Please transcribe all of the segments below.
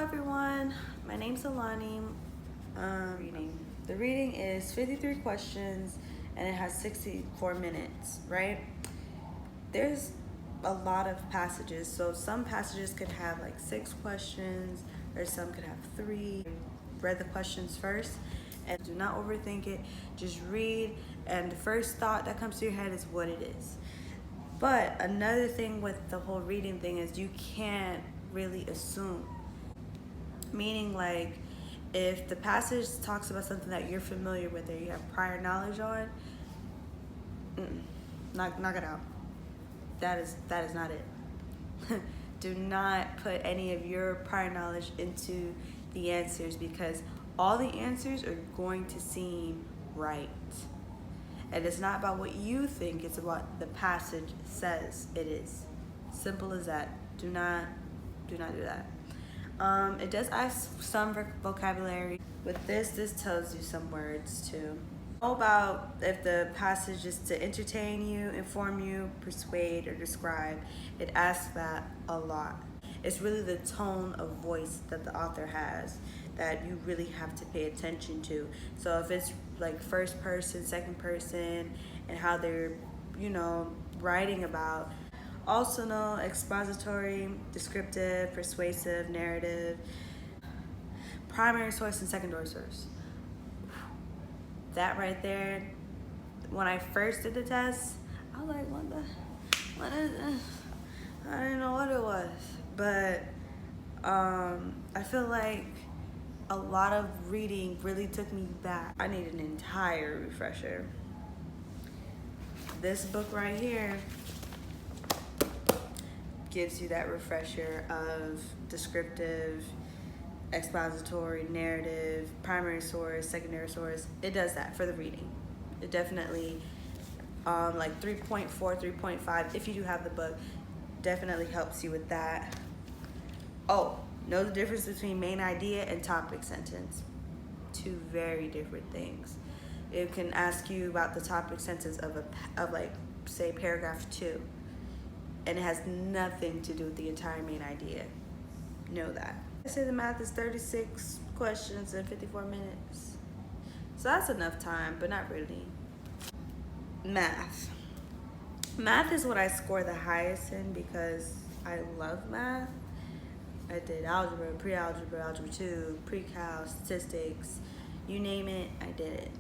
everyone, my name's Alani. The reading is 53 questions and it has 64 minutes, right? There's a lot of passages, so some passages could have like 6 questions or some could have 3. Read the questions first and do not overthink it. Just read, and the first thought that comes to your head is what it is. But another thing with the whole reading thing is you can't really assume. Meaning, like, if the passage talks about something that you're familiar with or you have prior knowledge on, knock it out. That is not it. Do not put any of your prior knowledge into the answers, because all the answers are going to seem right. And it's not about what you think, it's about the passage says it is. Simple as that. Do not do that. It does ask some vocabulary. With this tells you some words too. How about if the passage is to entertain you, inform you, persuade, or describe? It asks that a lot. It's really the tone of voice that the author has that you really have to pay attention to. So if it's like first person, second person, and how they're, writing about. Also know expository, descriptive, persuasive, narrative, primary source and secondary source. That right there, when I first did the test, I was like, what is this? I didn't know what it was. But I feel like a lot of reading really took me back. I need an entire refresher. This book right here gives you that refresher of descriptive, expository, narrative, primary source, secondary source. It does that for the reading. It definitely, like 3.4, 3.5, if you do have the book, definitely helps you with that. Oh, know the difference between main idea and topic sentence. 2 very different things. It can ask you about the topic sentence of like, say, paragraph 2. And it has nothing to do with the entire main idea. Know that. I say the math is 36 questions in 54 minutes. So that's enough time, but not really. Math. Math is what I score the highest in because I love math. I did algebra, pre-algebra, algebra 2, pre-cal, statistics, you name it, I did it.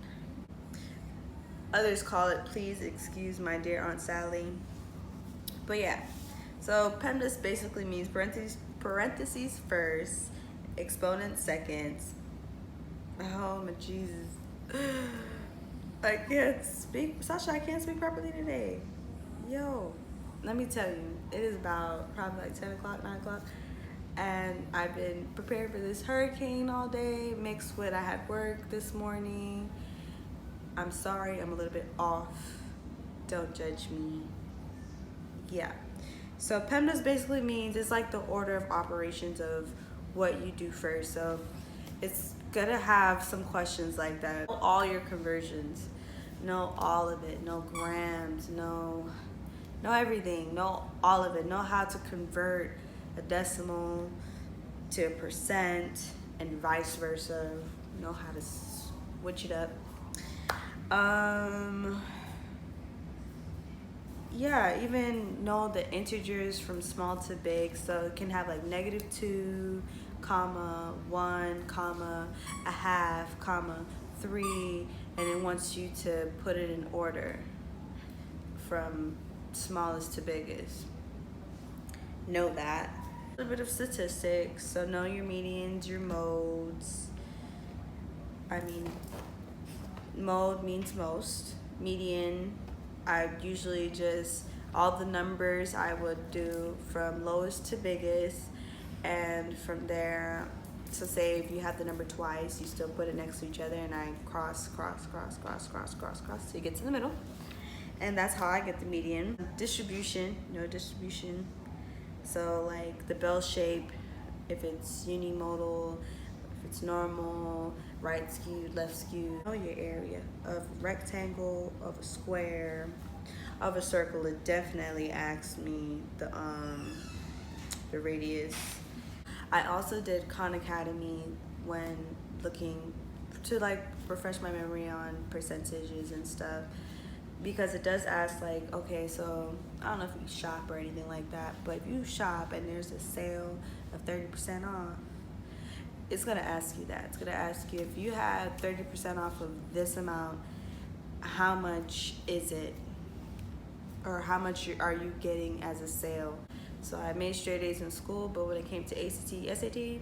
Others call it please excuse my dear Aunt Sally. But yeah, so PEMDAS basically means parentheses first, exponents second. Oh my Jesus. I can't speak. Sasha, I can't speak properly today. Yo, let me tell you, it is about probably like 10 o'clock, 9 o'clock. And I've been preparing for this hurricane all day, mixed with I had work this morning. I'm sorry, I'm a little bit off. Don't judge me. Yeah, so PEMDAS basically means it's like the order of operations of what you do first. So it's gonna have some questions like that. Know all your conversions, know all of it, know grams, know everything, know all of it, know how to convert a decimal to a percent and vice versa, know how to switch it up. Yeah, even know the integers from small to big. So it can have like -2, comma, 1, comma, a half, comma, 3, and it wants you to put it in order from smallest to biggest. Know that. A little bit of statistics, so know your medians, your modes. I mean, mode means most. Median, I usually just, all the numbers I would do from lowest to biggest, and from there, so say if you have the number twice, you still put it next to each other, and I cross, so you get to the middle. And that's how I get the median. Distribution, no distribution. So like the bell shape, if it's unimodal, if it's normal, right skewed, left skewed. Know your area of rectangle, of a square, of a circle. It definitely asks me the radius. I also did Khan Academy when looking to like refresh my memory on percentages and stuff, because it does ask like, okay, so I don't know if you shop or anything like that, but if you shop and there's a sale of 30% off, it's gonna ask you that. It's gonna ask you, if you have 30% off of this amount, how much is it, or how much are you getting as a sale? So I made straight A's in school, but when it came to ACT, SAT, it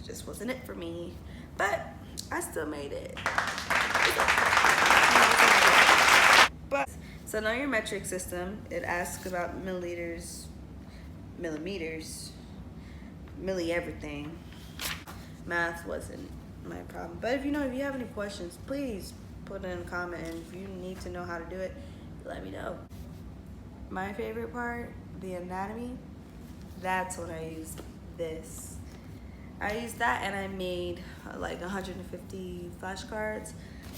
just wasn't it for me. But I still made it. But so know your metric system. It asks about milliliters, millimeters, milli everything. Math wasn't my problem. But if you have any questions, please put it in a comment, and if you need to know how to do it, let me know. My favorite part, the anatomy, that's when I used this. I used that, and I made like 150 flashcards,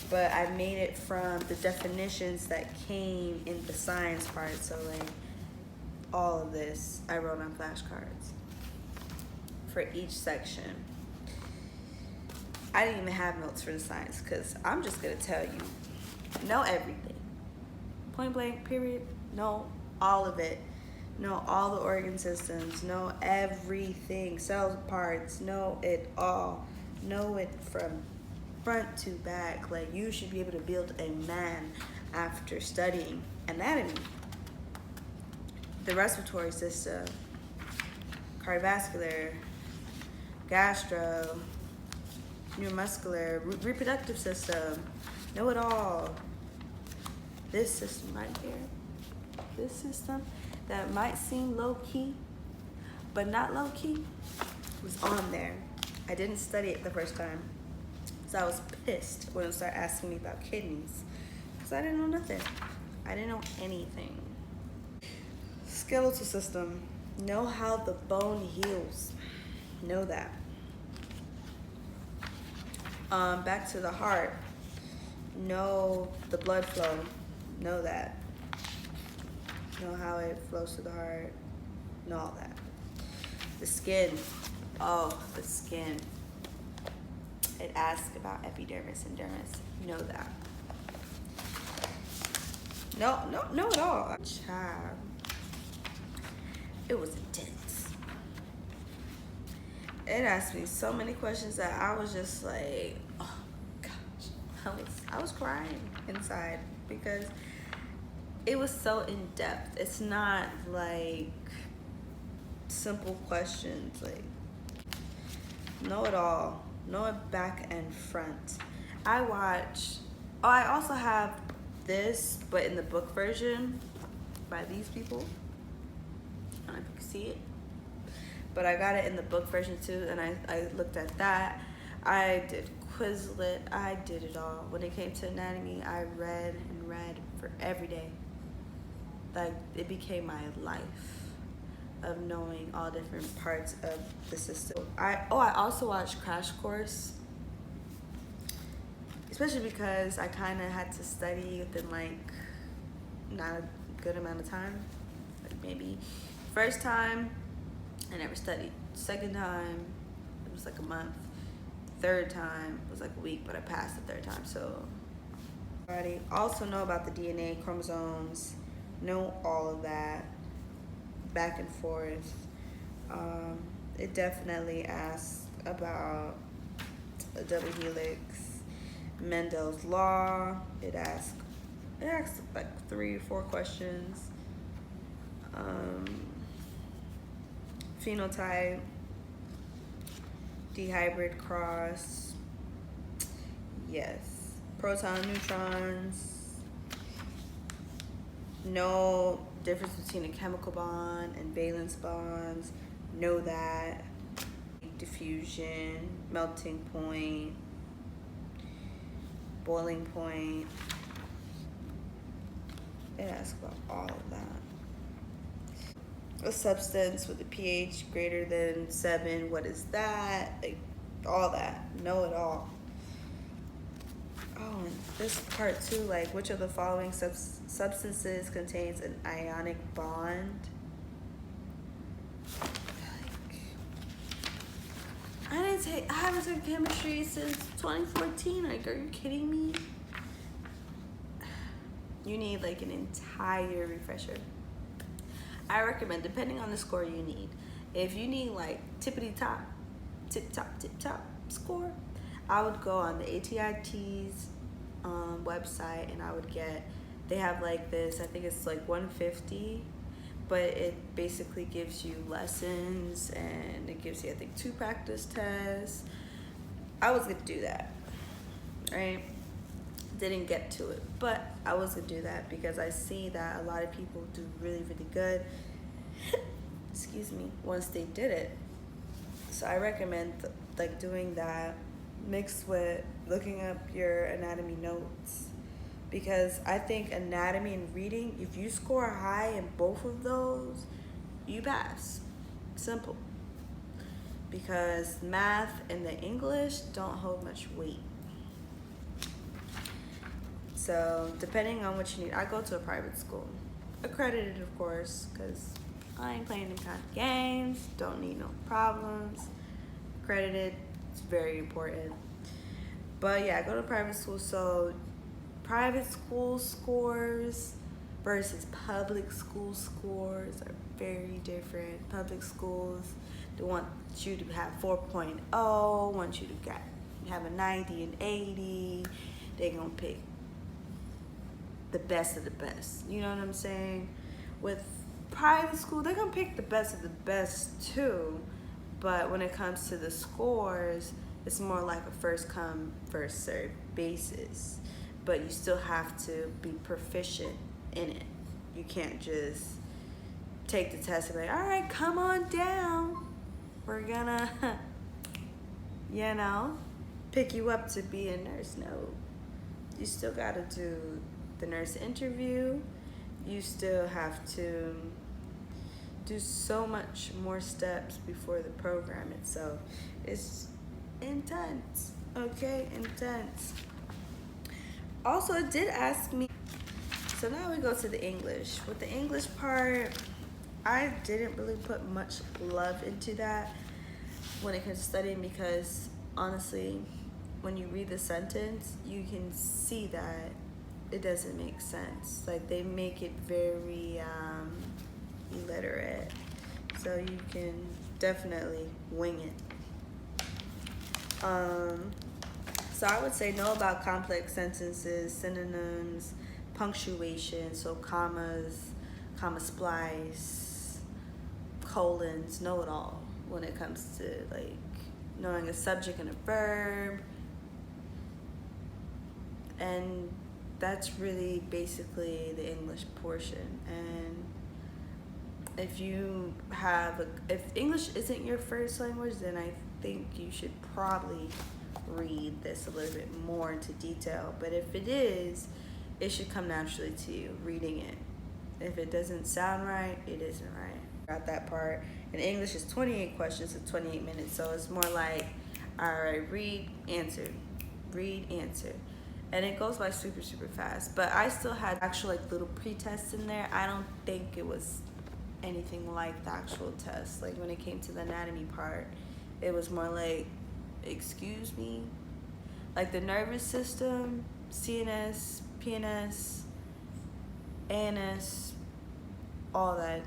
but I made it from the definitions that came in the science part. So like all of this I wrote on flashcards for each section. I didn't even have notes for the science, because I'm just gonna tell you, know everything. Point blank, period. Know all of it. Know all the organ systems. Know everything. Cell parts. Know it all. Know it from front to back. Like, you should be able to build a man after studying anatomy, the respiratory system, cardiovascular, gastro, neuromuscular, reproductive system. Know it all. This system right here, this system that might seem low-key, but not low-key, was on there. I didn't study it the first time, so I was pissed when it started asking me about kidneys, because I didn't know nothing. I didn't know anything. Skeletal system. Know how the bone heals. Know that. Back to the heart. Know the blood flow. Know that. Know how it flows to the heart. Know all that. The skin. Oh, the skin. It asks about epidermis and dermis. Know that. Know it all. Child. It was intense. It asked me so many questions that I was just like, oh gosh, I was crying inside, because it was so in depth. It's not like simple questions. Like, know it all. Know it back and front. I also have this, but in the book version by these people. I don't know if you can see it, but I got it in the book version too, and I looked at that. I did Quizlet. I did it all. When it came to anatomy, I read and read for every day. Like, it became my life of knowing all different parts of the system. I also watched Crash Course, especially because I kind of had to study within like not a good amount of time. Like, maybe first time I never studied. Second time it was like a month. Third time was like a week, but I passed the third time. So already also know about the DNA, chromosomes, know all of that, back and forth. It definitely asks about a double helix, Mendel's law. It asks like 3 or 4 questions. Phenotype, dihybrid cross, yes. Proton, neutrons, know difference between a chemical bond and valence bonds, know that. Diffusion, melting point, boiling point. It asks about all of that. A substance with a pH greater than 7, what is that? Like, all that, know it all. Oh, and this part too, like, which of the following substances contains an ionic bond? haven't taken chemistry since 2014. Like, are you kidding me? You need like an entire refresher. I recommend, depending on the score you need. If you need like tip top score, I would go on the ATI's website, and I would get, they have like this, I think it's like 150, but it basically gives you lessons, and it gives you, I think, 2 practice tests. I was gonna do that, right? Didn't get to it, but I was gonna do that because I see that a lot of people do really, really good excuse me, once they did it. So I recommend like doing that mixed with looking up your anatomy notes, because I think anatomy and reading, if you score high in both of those, you pass. Simple. Because math and the English don't hold much weight. So depending on what you need, I go to a private school, accredited of course, because I ain't playing them kind of games, don't need no problems. Accredited, it's very important. But yeah, I go to private school. So private school scores versus public school scores are very different. Public schools, they want you to have 4.0, want you to have a 90 and 80. They're gonna pick the best of the best. You know what I'm saying? With private school, they're gonna pick the best of the best too, but when it comes to the scores, it's more like a first come, first served basis. But you still have to be proficient in it. You can't just take the test and be like, all right, come on down. We're gonna, you know, pick you up to be a nurse. No, you still gotta do the nurse interview. You still have to do so much more steps before the program itself. It's intense, okay? Intense. Also, it did ask me, so now we go to the English. With the English part, I didn't really put much love into that when it comes to studying, because honestly, when you read the sentence, you can see that it doesn't make sense. Like, they make it very illiterate, so you can definitely wing it. So I would say know about complex sentences, synonyms, punctuation, so commas, comma splice, colons, know it all when it comes to like knowing a subject and a verb. And that's really basically the English portion. And if you have if English isn't your first language, then I think you should probably read this a little bit more into detail. But if it is, it should come naturally to you reading it. If it doesn't sound right, it isn't right. Got that part. And English is 28 questions in 28 minutes, so it's more like, all right, read, answer, read, answer. And it goes by super, super fast. But I still had actual like little pre-tests in there. I don't think it was anything like the actual test. Like when it came to the anatomy part, it was more like, excuse me? Like the nervous system, CNS, PNS, ANS, all that.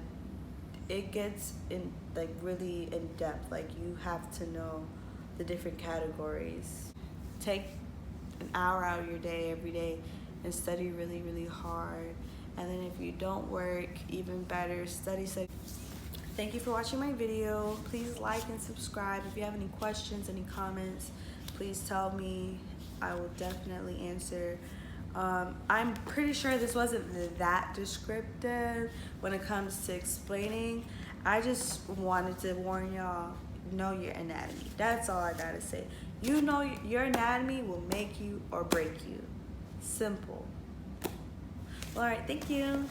It gets in like really in depth. Like you have to know the different categories. Take an hour out of your day every day and study really, really hard. And then if you don't work, even better, study. Thank you for watching my video. Please like and subscribe. If you have any questions, any comments, please tell me. I will definitely answer. I'm pretty sure this wasn't that descriptive when it comes to explaining. I just wanted to warn y'all, know your anatomy. That's all I gotta say. You know your anatomy will make you or break you. Simple. All right, thank you.